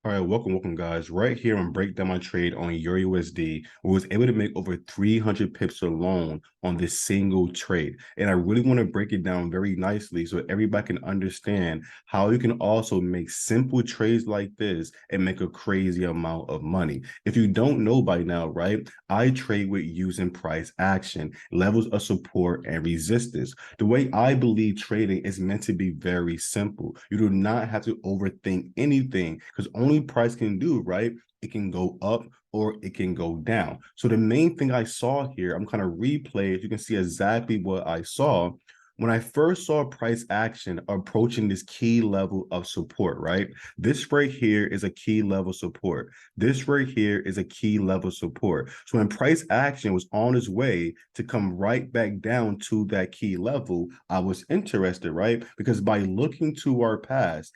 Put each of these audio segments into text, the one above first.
All right, welcome, guys. Right here on Break Down My Trade on Euro USD, we was able to make over 300 pips alone on this single trade. And I really want to break it down very nicely so everybody can understand how you can also make simple trades like this and make a crazy amount of money. If you don't know by now, right, I trade with using price action, levels of support, and resistance. The way I believe trading is meant to be very simple. You do not have to overthink anything because only price can do, right? It can go up or it can go down. So the main thing I saw here, I'm kind of replay it. You can see exactly what I saw. When I first saw price action approaching this key level of support, right? This right here is a key level support. This right here is a key level support. So when price action was on its way to come right back down to that key level, I was interested, right? Because by looking to our past,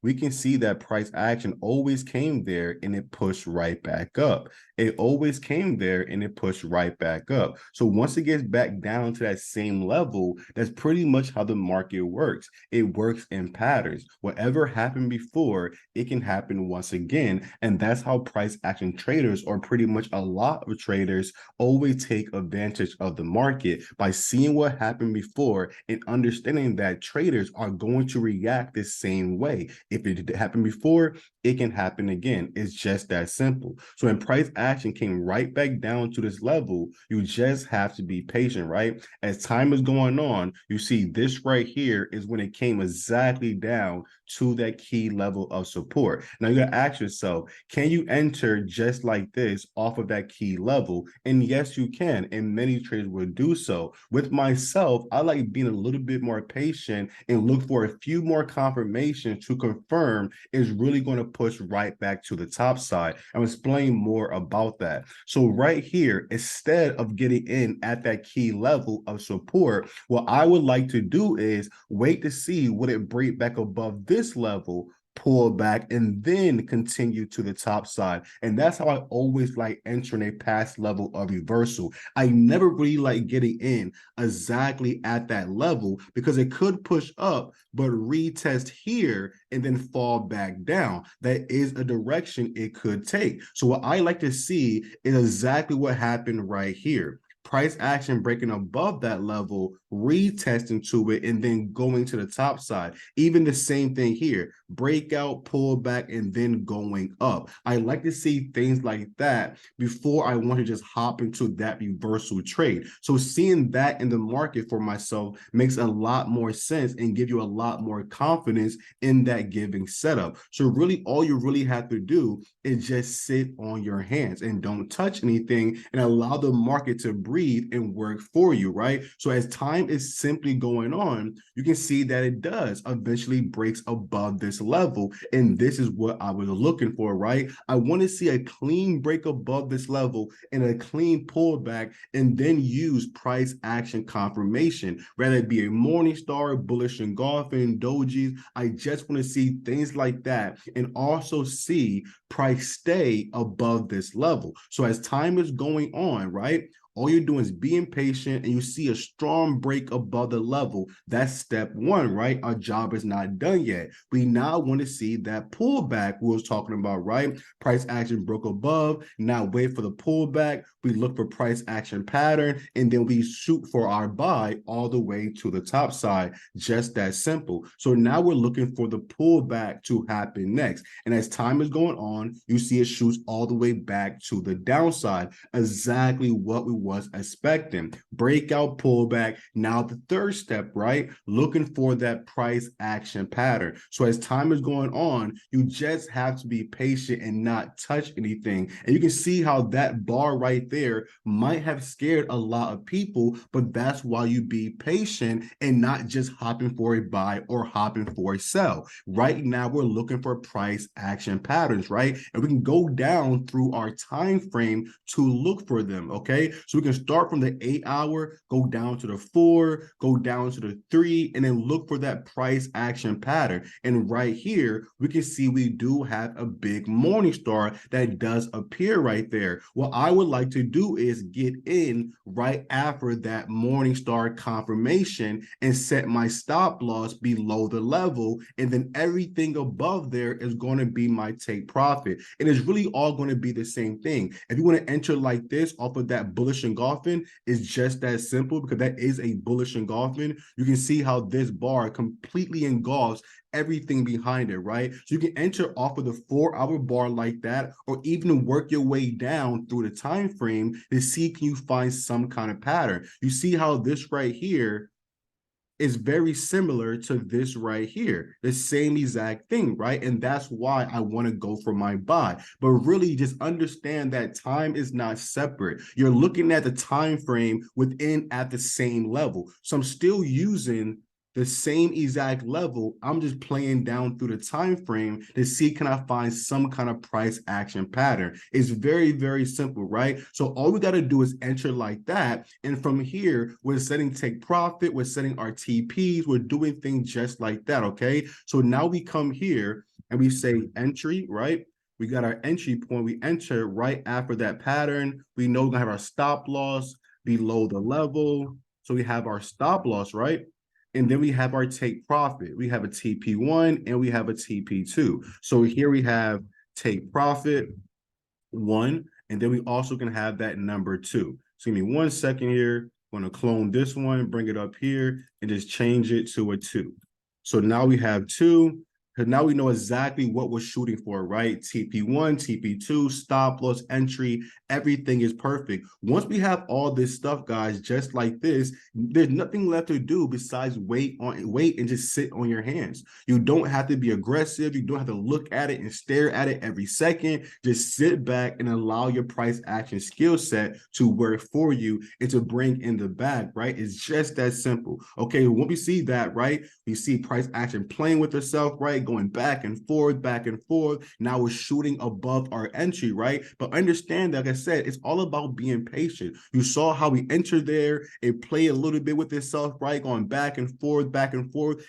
we can see that price action always came there and it pushed right back up. It always came there and it pushed right back up. So once it gets back down to that same level, that's pretty much how the market works. It works in patterns. Whatever happened before, it can happen once again. And that's how price action traders, or pretty much a lot of traders, always take advantage of the market by seeing what happened before and understanding that traders are going to react the same way. If it happened before, it can happen again. It's just that simple. So when price action came right back down to this level, you just have to be patient, right? As time is going on, you see this right here is when it came exactly down to that key level of support. Now you gotta ask yourself, can you enter just like this off of that key level? And yes, you can, and many traders will do so. With myself, I like being a little bit more patient and look for a few more confirmations to confirm is really going to push right back to the top side. I'll explain more about that. So right here, instead of getting in at that key level of support, what I would like to do is wait to see would it break back above this level, pull back, and then continue to the top side. And that's how I always like entering a past level of reversal. I never really like getting in exactly at that level because it could push up, but retest here and then fall back down. That is a direction it could take. So what I like to see is exactly what happened right here. Price action breaking above that level, retesting to it, and then going to the top side. Even the same thing here, breakout, pull back, and then going up. I like to see things like that before I want to just hop into that reversal trade. So seeing that in the market for myself makes a lot more sense and give you a lot more confidence in that giving setup. So really all you really have to do is just sit on your hands and don't touch anything and allow the market to breathe and work for you, right? So as time is simply going on, you can see that it does eventually breaks above this level. And this is what I was looking for, right? I want to see a clean break above this level and a clean pullback and then use price action confirmation, whether it be a morning star, bullish engulfing, dojis. I just want to see things like that and also see price stay above this level. So as time is going on, right? All you're doing is being patient and you see a strong break above the level. That's step one, right? Our job is not done yet. We now want to see that pullback we was talking about, right? Price action broke above. Now wait for the pullback. We look for price action pattern and then we shoot for our buy all the way to the top side. Just that simple. So now we're looking for the pullback to happen next. And as time is going on, you see it shoots all the way back to the downside. Exactly what we was expecting. Breakout, pullback. Now the third step, right? Looking for that price action pattern. So as time is going on, you just have to be patient and not touch anything. And you can see how that bar right there might have scared a lot of people, but that's why you be patient and not just hopping for a buy or hopping for a sell. Right now, we're looking for price action patterns, right? And we can go down through our time frame to look for them, okay? So we can start from the 8-hour, go down to the 4, go down to the 3, and then look for that price action pattern. And right here, we can see we do have a big morning star that does appear right there. What I would like to do is get in right after that morning star confirmation and set my stop loss below the level, and then everything above there is going to be my take profit. And it's really all going to be the same thing. If you want to enter like this off of that bullish engulfing, it's just that simple, because that is a bullish engulfing. You can see how this bar completely engulfs everything behind it, right? So you can enter off of the 4-hour bar like that, or even work your way down through the time frame to see, can you find some kind of pattern. You see how this right here is very similar to this right here, the same exact thing, right? And that's why I want to go for my buy. But really just understand that time is not separate. You're looking at the time frame within at the same level. So I'm still using the same exact level. I'm just playing down through the time frame to see, can I find some kind of price action pattern. It's very, very simple, right? So all we got to do is enter like that, and from here we're setting take profit, we're setting our TPs, we're doing things just like that. Okay, so now we come here and we say entry, right? We got our entry point, we enter right after that pattern. We know we're gonna have our stop loss below the level, so we have our stop loss, right? And then we have our take profit. We have a TP1 and we have a TP2. So here we have take profit 1, and then we also can have that number 2. So give me 1 second here. I'm going to clone this one, bring it up here, and just change it to a 2. So now we have 2. Because now we know exactly what we're shooting for, right? TP1, TP2, stop loss, entry, everything is perfect. Once we have all this stuff, guys, just like this, there's nothing left to do besides wait and just sit on your hands. You don't have to be aggressive. You don't have to look at it and stare at it every second. Just sit back and allow your price action skill set to work for you and to bring in the bag, right? It's just that simple. Okay, when we see that, right, we see price action playing with itself, right? Going back and forth, back and forth. Now we're shooting above our entry, right? But understand that, like I said, it's all about being patient. You saw how we entered there, it played a little bit with itself, right? Going back and forth,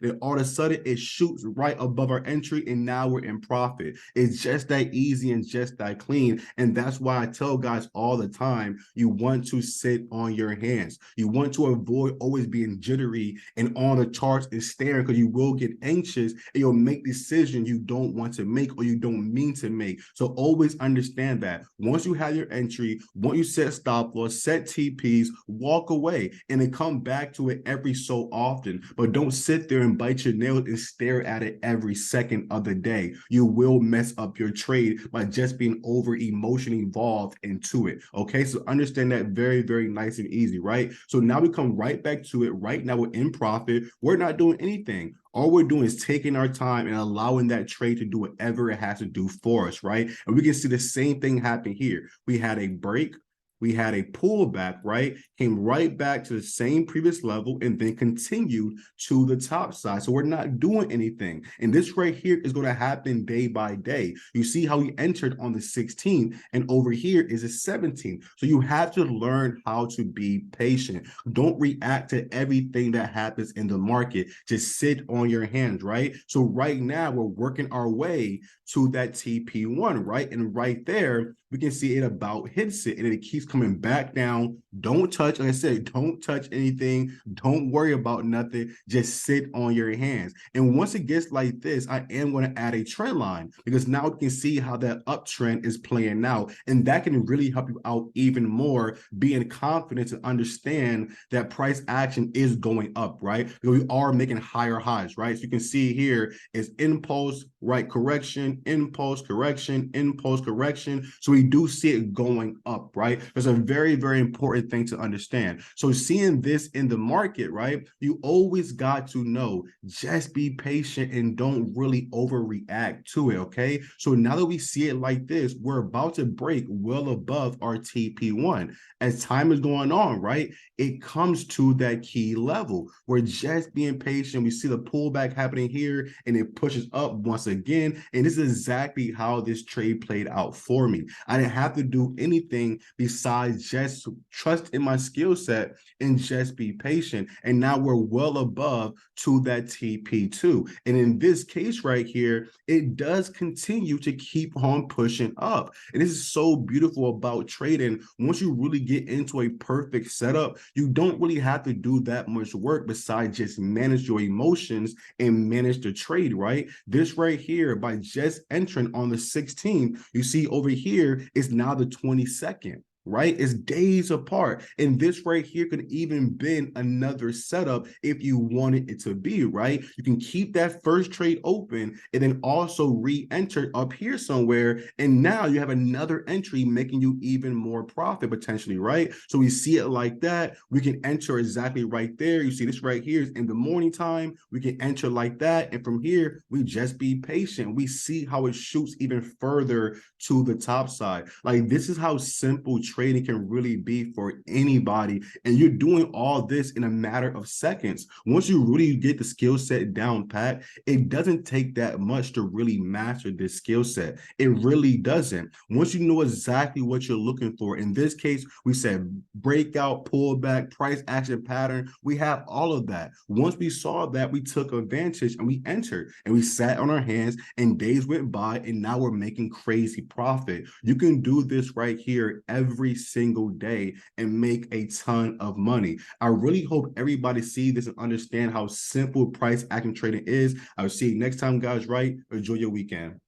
and all of a sudden it shoots right above our entry, and now we're in profit. It's just that easy and just that clean. And that's why I tell guys all the time, you want to sit on your hands. You want to avoid always being jittery and on the charts and staring, because you will get anxious and you'll make decisions you don't want to make or you don't mean to make. So always understand that once you have your entry, once you set stop loss, set TPs, walk away and then come back to it every so often. But don't sit there and bite your nails and stare at it every second of the day. You will mess up your trade by just being over emotionally involved into it. Okay, so understand that very, very nice and easy, right? So now we come right back to it. Right now we're in profit. We're not doing anything. All we're doing is taking our time and allowing that trade to do whatever it has to do for us, right? And we can see the same thing happen here. We had a break. We had a pullback, right? Came right back to the same previous level and then continued to the top side. So we're not doing anything. And this right here is going to happen day by day. You see how we entered on the 16th, and over here is the 17th. So you have to learn how to be patient. Don't react to everything that happens in the market. Just sit on your hands, right? So right now we're working our way to that TP1, right? And right there, we can see it about hits it, and it keeps coming back down. Don't touch, like I said, don't touch anything. Don't worry about nothing. Just sit on your hands. And once it gets like this, I am going to add a trend line, because now we can see how that uptrend is playing out. And that can really help you out even more, being confident to understand that price action is going up, right? Because we are making higher highs, right? So you can see here is impulse, right? Correction, impulse, correction, impulse, correction. So we do see it going up, right? There's a very, very important thing to understand. So seeing this in the market, right, you always got to know, just be patient and don't really overreact to it, okay? So now that we see it like this, we're about to break well above our TP1. As time is going on, right, it comes to that key level. We're just being patient. We see the pullback happening here, and it pushes up once again. And this is exactly how this trade played out for me. I didn't have to do anything besides just trust in my skill set and just be patient. And now we're well above to that TP2. And in this case right here, it does continue to keep on pushing up. And this is so beautiful about trading. Once you really get into a perfect setup, you don't really have to do that much work besides just manage your emotions and manage the trade, right? This right here, by just entering on the 16th, you see over here is now the 22nd. Right? It's days apart. And this right here could even been another setup if you wanted it to be, right? You can keep that first trade open and then also re-enter up here somewhere. And now you have another entry making you even more profit potentially, right? So we see it like that. We can enter exactly right there. You see this right here is in the morning time. We can enter like that. And from here, we just be patient. We see how it shoots even further to the top side. Like this is how simple trading can really be for anybody. And you're doing all this in a matter of seconds. Once you really get the skill set down pat, it doesn't take that much to really master this skill set. It really doesn't. Once you know exactly what you're looking for, in this case, we said breakout, pullback, price action pattern. We have all of that. Once we saw that, we took advantage and we entered and we sat on our hands and days went by and now we're making crazy profit. You can do this right here every single day and make a ton of money. I really hope everybody see this and understand how simple price action trading is. I'll see you next time, guys, right? Enjoy your weekend.